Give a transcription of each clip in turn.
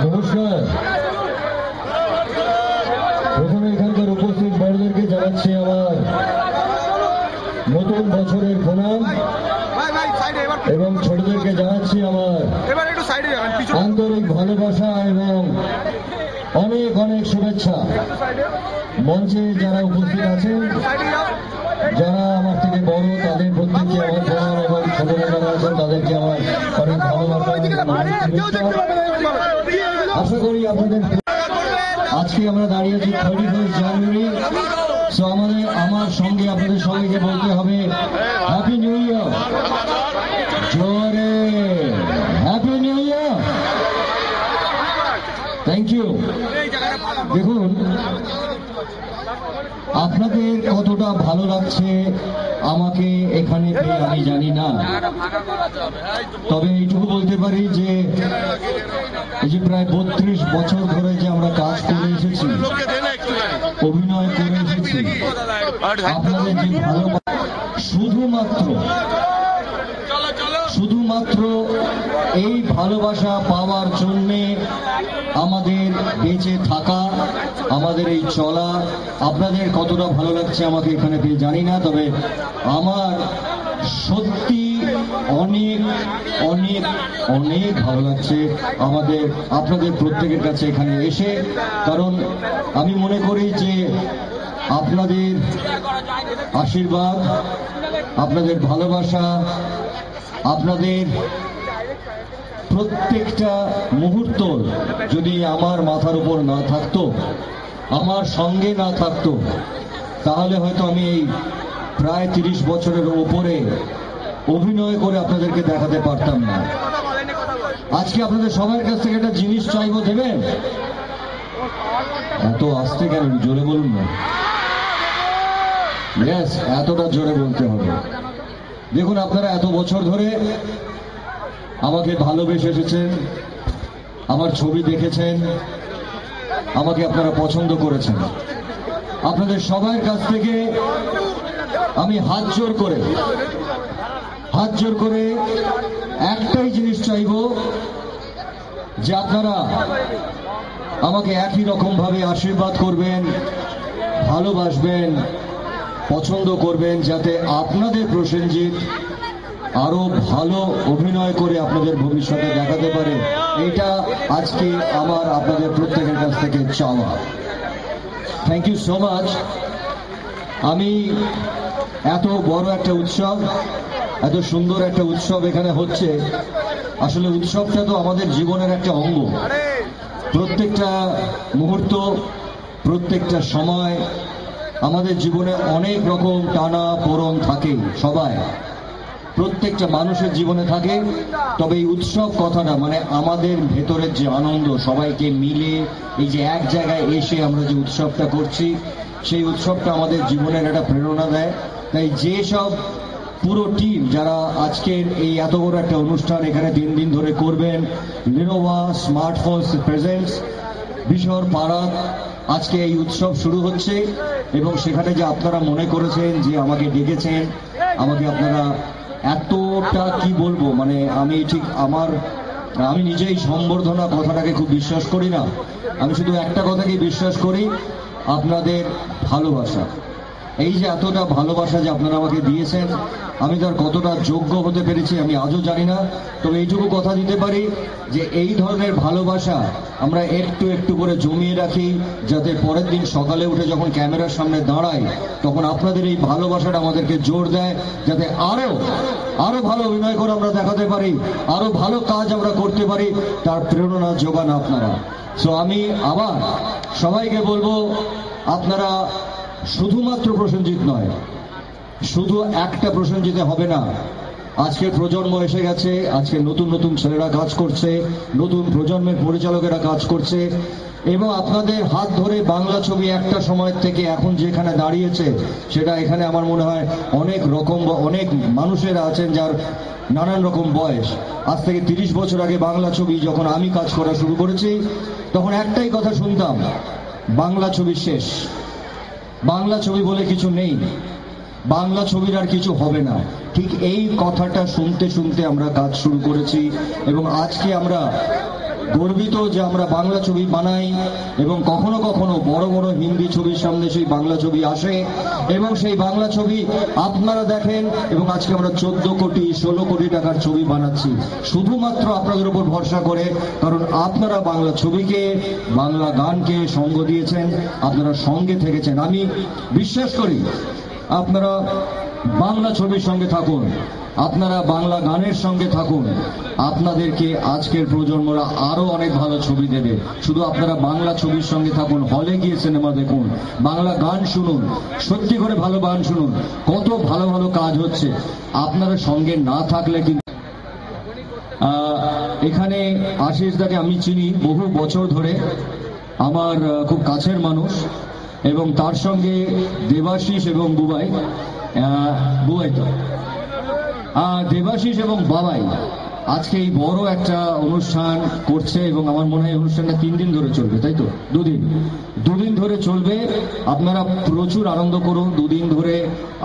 নমস্কার। প্রথমে এখানকার উপস্থিত বড়দেরকে জানাচ্ছি আমার নতুন বছরের প্রণাম এবং ছোটদেরকে জানাচ্ছি আমার আন্তরিক ভালোবাসা এবং অনেক অনেক শুভেচ্ছা। মঞ্চে যারা উপস্থিত আছেন, যারা আমার থেকে বড়, তাদের প্রত্যেককে আমার প্রণাম এবং ছোটরা যারা আছেন তাদেরকে আমার অনেক ভালোবাসা। আশা করি আপনাদের আজকে আমরা দাঁড়িয়েছি 31 জানুয়ারি। সো আমার সঙ্গে আপনাদের সবাইকে বলতে হবে হ্যাপি নিউ ইয়ার। জোরে happy new year. Thank you. দেখুন, আপনাদের কতটা ভালো লাগছে আমাকে এখানে পেয়ে আমি জানি না, তবে এইটুকু বলতে পারি যে এই যে প্রায় 32 বছর ধরে যে আমরা কাজ করে এসেছি, অভিনয় করে এসেছি, আপনাদের যে ভালো শুধুমাত্র এই ভালোবাসা পাওয়ার জন্যে আমাদের বেঁচে থাকা, আমাদের এই চলা। আপনাদের কতটা ভালো লাগছে আমাকে এখানে পেয়ে জানি না, তবে আমার সত্যি অনেক অনেক অনেক ভালো লাগছে আপনাদের প্রত্যেকের কাছে এখানে এসে। কারণ আমি মনে করি যে আপনাদের আশীর্বাদ, আপনাদের ভালোবাসা, আপনাদের প্রত্যেকটা মুহূর্ত যদি আমার মাথার উপর না থাকতো, আমার সঙ্গে না থাকতো, তাহলে হয়তো আমি এই প্রায় 30 বছরের উপরে অভিনয় করে আপনাদেরকে দেখাতে পারতাম না। আজকে আপনাদের সবার কাছ থেকে একটা জিনিস চাইবো, দেবেন? এত আস্তে কেন, জোরে বলুন না। ইয়েস, এতটা জোরে বলতে হবে। দেখুন, আপনারা এত বছর ধরে আমাকে ভালোবেসে এসেছেন, আমার ছবি দেখেছেন, আমাকে আপনারা পছন্দ করেছেন। আপনাদের সবার কাছ থেকে আমি হাত জোর করে একটাই জিনিস চাইব, যে আপনারা আমাকে একই রকম ভাবে আশীর্বাদ করবেন, ভালোবাসবেন, পছন্দ করবেন, যাতে আপনাদের প্রসেনজিৎ আরো ভালো অভিনয় করে আপনাদের ভবিষ্যতে দেখাতে পারে। এটা আজকে আমার আপনাদের প্রত্যেকের কাছ থেকে চাওয়া। Thank you so much. আমি এত বড় একটা উৎসব, এত সুন্দর একটা উৎসব এখানে হচ্ছে। আসলে উৎসবটা তো আমাদের জীবনের একটা অঙ্গ। প্রত্যেকটা মুহূর্ত, প্রত্যেকটা সময় আমাদের জীবনে অনেক রকম টানা পোড়ন থাকে, সবাই প্রত্যেকটা মানুষের জীবনে থাকে। তবে এই উৎসব কথাটা মানে আমাদের ভেতরের যে আনন্দ, সবাইকে মিলে এই যে এক জায়গায় এসে আমরা যে উৎসবটা করছি, সেই উৎসবটা আমাদের জীবনের একটা প্রেরণা দেয়। তাই যে সব পুরো টিম যারা আজকের এই এত বড় একটা অনুষ্ঠান এখানে 3 দিন ধরে করবেন, লিনোভা স্মার্টফোনস প্রেজেন্টস বিশর পাড়া, আজকে এই উৎসব শুরু হচ্ছে। এবং সেখানে যে আপনারা মনে করেছেন, যে আমাকে ডেকেছেন, আমাকে আপনারা এতটা কি বলবো, মানে আমি নিজেই সম্বর্ধনা কথাটাকে খুব বিশ্বাস করি না। আমি শুধু একটা কথাকেই বিশ্বাস করি, আপনাদের ভালোবাসা। এই যে এতটা ভালোবাসা যে আপনারা আমাকে দিয়েছেন, আমি তার কতটা যোগ্য হতে পেরেছি আমি আজও জানি না। তবে এইটুকু কথা দিতে পারি যে এই ধরনের ভালোবাসা আমরা একটু একটু করে জমিয়ে রাখি, যাতে পরের দিন সকালে উঠে যখন ক্যামেরার সামনে দাঁড়াই, তখন আপনাদের এই ভালোবাসাটা আমাদেরকে জোর দেয়, যাতে আরো ভালো অভিনয় করে আমরা দেখাতে পারি, আরো ভালো কাজ আমরা করতে পারি। তার প্রেরণা যোগান আপনারা। সো আমি আবার সবাইকে বলবো, আপনারা শুধুমাত্র প্রসেনজিৎ নয়, শুধু একটা প্রসেনজিতে হবে না। আজকের প্রজন্ম এসে গেছে, আজকে নতুন নতুন ছেলেরা কাজ করছে, নতুন প্রজন্মের পরিচালকেরা কাজ করছে, এবং আপনাদের হাত ধরে বাংলা ছবি একটা সময় থেকে এখন যেখানে দাঁড়িয়েছে, সেটা এখানে আমার মনে হয় অনেক মানুষেরা আছেন যার নানান রকম বয়স। আজ থেকে 30 বছর আগে বাংলা ছবি যখন আমি কাজ করা শুরু করেছি, তখন একটাই কথা শুনতাম, বাংলা ছবি শেষ, বাংলা ছবি বলে কিছু নেই, বাংলা ছবির আর কিছু হবে না। ঠিক এই কথাটা শুনতে শুনতে আমরা কাজ শুরু করেছি, এবং আজকে আমরা গর্বিত যে আমরা বাংলা ছবি বানাই এবং কখনো কখনো বড় বড় হিন্দি ছবির সামনে সেই বাংলা ছবি আসে এবং সেই বাংলা ছবি আপনারা দেখেন এবং আজকে আমরা 14 কোটি 16 কোটি টাকার ছবি বানাচ্ছি শুধুমাত্র আপনাদের উপর ভরসা করে, কারণ আপনারা বাংলা ছবিকে বাংলা গানকে সঙ্গ দিয়েছেন, আপনারা সঙ্গে থেকেছেন। আমি বিশ্বাস করি আপনারা বাংলা ছবির সঙ্গে থাকুন, আপনারা বাংলা গানের সঙ্গে থাকুন, আপনাদেরকে আজকের প্রজন্মরা আরো অনেক ভালো ছবি দেবে। শুধু আপনারা বাংলা ছবির সঙ্গে থাকুন, হলে গিয়ে সিনেমা দেখুন, বাংলা গান শুনুন, সত্যি করে ভালো গান শুনুন, কত ভালো ভালো কাজ হচ্ছে। আপনারা সঙ্গে না থাকলে কিন্তু এখানে আশিস দাকে আমি চিনি বহু বছর ধরে, আমার খুব কাছের মানুষ, এবং তার সঙ্গে দেবাশিস এবং বুবাই তো দেবাশিস এবং বাবাই আজকে এই বড় একটা অনুষ্ঠান করছে এবং আমার মনে হয় অনুষ্ঠানটা 3 দিন ধরে চলবে, তাই তো? 2 দিন ধরে চলবে। আপনারা প্রচুর আনন্দ করুন, 2 দিন ধরে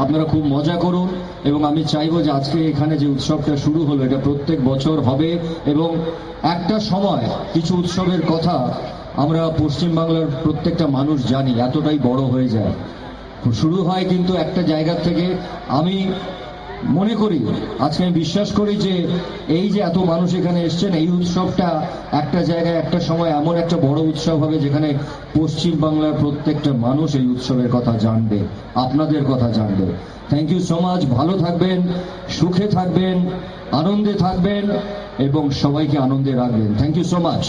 আপনারা খুব মজা করুন এবং আমি চাইবো যে আজকে এখানে যে উৎসবটা শুরু হলো এটা প্রত্যেক বছর হবে এবং একটা সময় কিছু উৎসবের কথা আমরা পশ্চিমবাংলার প্রত্যেকটা মানুষ জানি, এতটাই বড় হয়ে যায়। শুরু হয় কিন্তু একটা জায়গা থেকে। আমি মনে করি, আজকে আমি বিশ্বাস করি যে এই যে এত মানুষ এখানে এসছেন, এই উৎসবটা একটা জায়গায় একটা সময় এমন একটা বড় উৎসব হবে যেখানে পশ্চিম বাংলার প্রত্যেকটা মানুষ এই উৎসবের কথা জানবে, আপনাদের কথা জানবে। Thank you so much. ভালো থাকবেন, সুখে থাকবেন, আনন্দে থাকবেন এবং সবাইকে আনন্দে রাখবেন। Thank you so much.